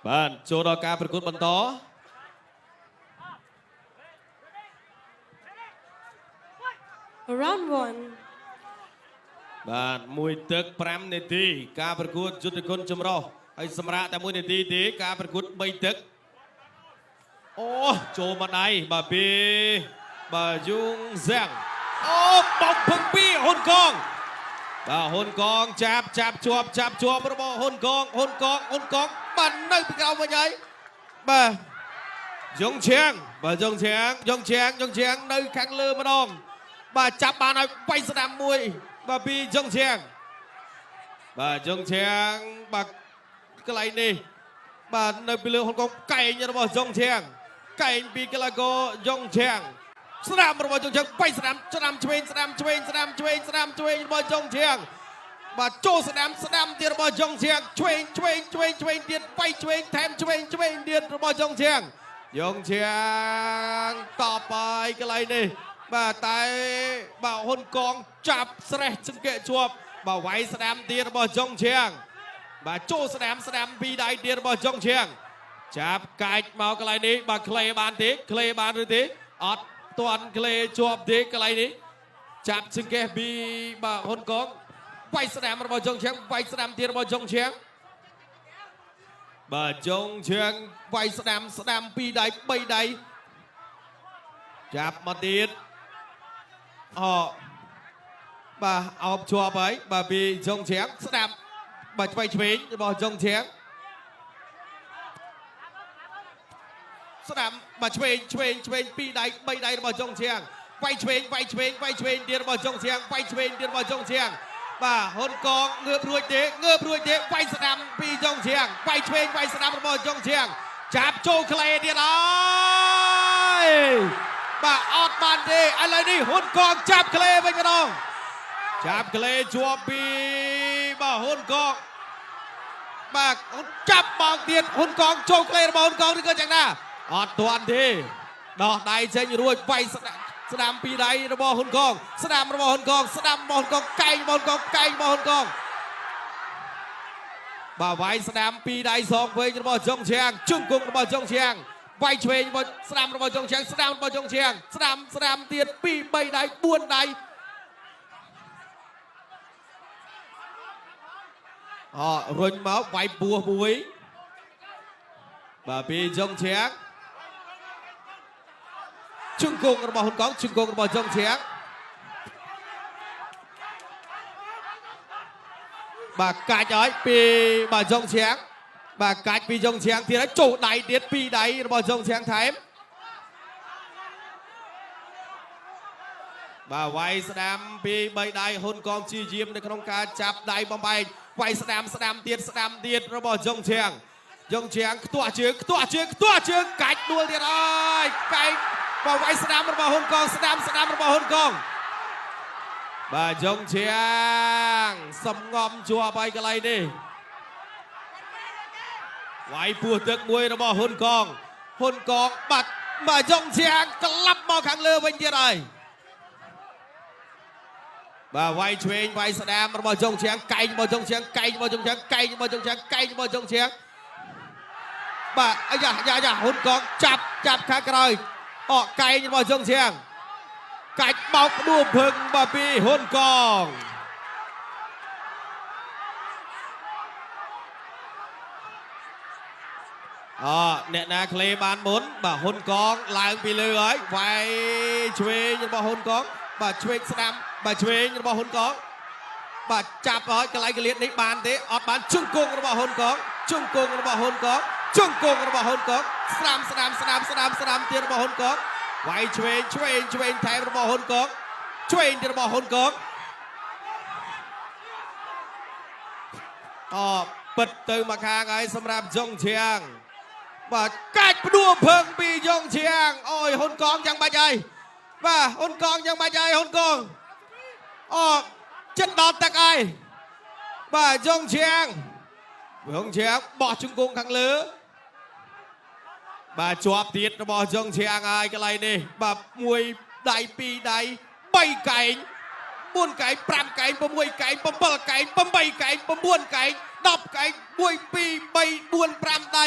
bạnចូលដល់ការប្រកួតបន្តRound 1. បាទមួយទឹក5នាទីការប្រកួតយុទ្ធគុណចម្រុះហើយសម្រាប់តែ1នាទីទេការប្រកួត3ទឹកអូចូលមកដៃបាទពីបាទយងសាំងអូបំផឹកពីហ៊ុនកងបាទហ៊ុនកងចាប់ជាប់របស់ហ៊ុនកងបាទនៅពីក្រោមវិញហើយបាទយងឈៀងបាទយងឈៀងនៅខាងលើម្ដងបាទចាប់បានឲ្យវាយស្ដាំមួយបាទពីយងឈៀងបាទយងឈៀងបាទកន្លែងនេះបាទនៅពីលើហ៊ុនកងកែងរបស់យងឈៀងកែងពីកីឡាករយងឈៀងស្ដាំរបស់យងឈៀងវាយស្ដាំឆ្វេងរបស់យងឈៀងបាទចូលស្ដាំទៀតរបស់យងឈៀងឆ្វេងទៀតវាយឆ្វេងថែមឆ្វេងទៀតរបស់យងឈៀងតបហើយកន្លែងនេះបាទតែបាទហ៊ុនកងចាប់ស្រេះចង្កេះជាប់បាទវាយស្ដាំទៀតរបស់យងឈៀងបាទចូលស្ដាំពីដៃទៀតរបស់យងឈៀងចាប់កាច់មកកន្លែងនេះបាទក្លេបានឬទេអត់ទាន់ក្លេជាប់ទេកន្លែងនេះចាប់ចង្កេះពីបាទហ៊ុនកងវាយស្ដាំរបស់យងឈៀងវាយស្ដាំទៀតរបស់យងឈៀងបាទយងឈៀងវាយស្ដាំពីដៃ3ដៃចាប់មកទៀតបាទអោបជាប់ហើយបាទពីយងឈៀងស្ដាប់បាទឆ្វេងរបស់យងឈៀងស្ដាប់បាទឆ្វេងពីដៃ3ដៃរបស់យងឈៀងវាយឆ្វេងទៀតរបស់យងឈៀងបាទហ៊ុនកងងើបរួចទេវាយស្ដាំពីយងឈៀងវាយឆ្វេងវាយស្ដាំរបស់យងឈៀងចាប់ចូលក្លេទៀតហើយបាទអត់បានទេឥឡូវនេះហ៊ុនកងចាប់ក្លេវិញម្ដងចាប់ក្លេជាប់ពីបាទហ៊ុនកងបាទចាប់បងទៀតហ៊ុនកងចូលក្លេរបស់ហ៊ុនកងឬក៏យ៉ាងណាអត់ទាន់ទេដោះដៃចេញរួចវាយស្ដាំពីដៃរបស់ហ៊ុនកងស្ដាំរបស់ហ៊ុនកងកែងរបស់ហ៊ុនកងបាទវាយស្ដាំពីដៃសងវិញរបស់យងឈៀងជង្គង់របស់យងឈៀងវាយឆ្វេងរបស់ស្ដាំរបស់យងឈៀងស្ដាំទៀត2 3ដៃ4ដៃរុញមកវាយពោះមួយបាទពីយងឈៀងជង្គង់របស់ហ៊ុនកងជង្គង់របស់យងឈៀងបាទកាច់ឲ្យពីបាទយងឈៀងបាទកាច់ពីយងឈៀងទៀតហើយចូលដៃទៀត2ដៃរបស់យងឈៀងថែមបាទវាយស្ដាំពី3ដៃហ៊ុនកងជាយាមនៅក្នុងការចាប់ដៃបំបែកវាយស្ដាំទៀតរបស់យងឈៀងខ្ទាស់ជើងកាច់ដួលទៀតអើយកាច់បាទវាយស្ដាំរបស់ហ៊ុនកងស្ដាំរបស់ហ៊ុនកងបាទយងឈៀងសំងំជាប់ហើយកន្លែងនេះវាយពោះទឹកមួយរបស់ហ៊ុនកងបាត់បាទយងឈៀងក្លាប់មកខាងលើវិញទៀតហើយបាទវាយឆ្វេងវាយស្ដាំរបស់យងឈៀងកែងរបស់យងឈៀងបាទអាយ៉ាហ៊ុនកងចាប់ខាងក្រោយកែងរបស់យងឈៀងកាច់បោកដួលភឹងបាទពីហ៊ុនកងអ្នកណាក្លេបានមុនបាទហ៊ុនកងឡើងពីលើហើយវាយឆ្វេងរបស់ហ៊ុនកងបាទឆ្វេងស្ដាំបាទឆ្វេងរបស់ហ៊ុនកងបាទចាប់ហើយកន្លែងកលៀតនេះបានទេអត់បានជង្គង់របស់ហ៊ុនកងស្ដាំទៀតរបស់ហ៊ុនកងវាយឆ្វេងថែមរបស់ហ៊ុនកងឆ្វេងទៀតរបស់ហ៊ុនកងពិតទៅមកខាងហើយសម្រាប់យងឈៀងបាទកាច់ផ្ដួលភឹងពីយងឈៀងអូយហ៊ុនកងយ៉ាងបាច់ហើយបាទហ៊ុនកងចិត្តដល់ទឹកហើយបាទយងឈៀងបោះជង្គង់ខាងលើបាទជាប់ទៀតរបស់យងឈៀងហើយកន្លែងនេះបាទ1ដៃ2ដៃ3កែង4កែង5កែង6កែង7កែង8កែង9កែង10កែង1 2 3 4 5ដៃ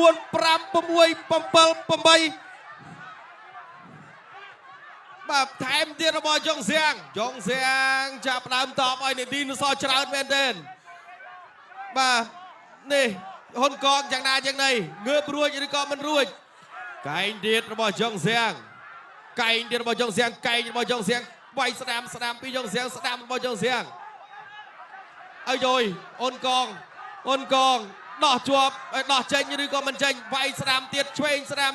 បាទថែមទៀតរបស់ចុងសៀងចាប់ដើមតបឲ្យនីតិនុសរច្រើនមែនទែនបាទនេះហ៊ុនកងយ៉ាងណាយ៉ាងណីងើបរួចឬក៏មិនរួចកែងទៀតរបស់ចុងសៀងកែងរបស់ចុងសៀងវាយស្ដាំពីចុងសៀងស្ដាំរបស់ចុងសៀងអើយយហ៊ុនកងដោះជាប់ដោះចេញឬក៏មិនចេញវាយស្ដាំទៀតឆ្វេងស្ដាំ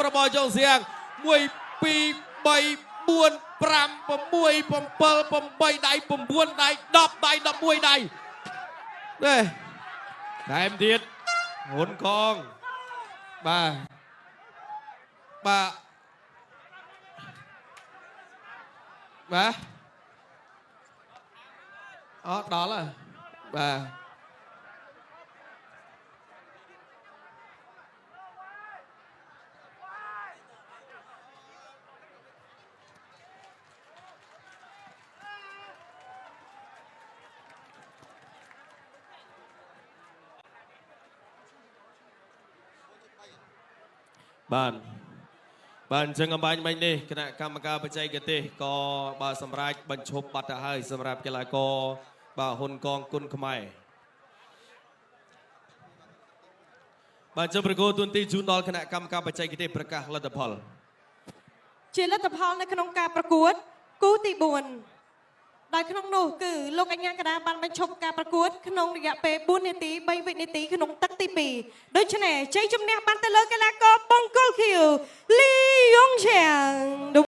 របស់ចុងសៀង1 2 3 4 5 6 7 8 ដៃ 9 ដៃ 10 ដៃ 11 ដៃនេះថែមទៀតហ៊ុនកងបាទ bà đó là bà bạn bạn chân âm bài mình đi cái này cam ca bạch chay cái tê có bà sầm rai bắn chụp bát đã hơi sầm rai cái lại có bà hôn con cun khmai បាទចុះប្រកួតទួនាទីជូនដល់គណៈកម្មការបច្ចេកទេសប្រកាសលទ្ធផលជាលទ្ធផលនៅក្នុងការប្រកួតគូទី4ដោយក្នុងនោះគឺលោកអញ្ញាកណ្ដាលបានបញ្ឈប់ការប្រកួតក្នុងរយៈពេល4នាទី3វិនាទីក្នុងទឹកទី2ដូច្នេះជ័យជំនះបានទៅលើកីឡាករបង្គោលខៀវលីយ៉ុងឆា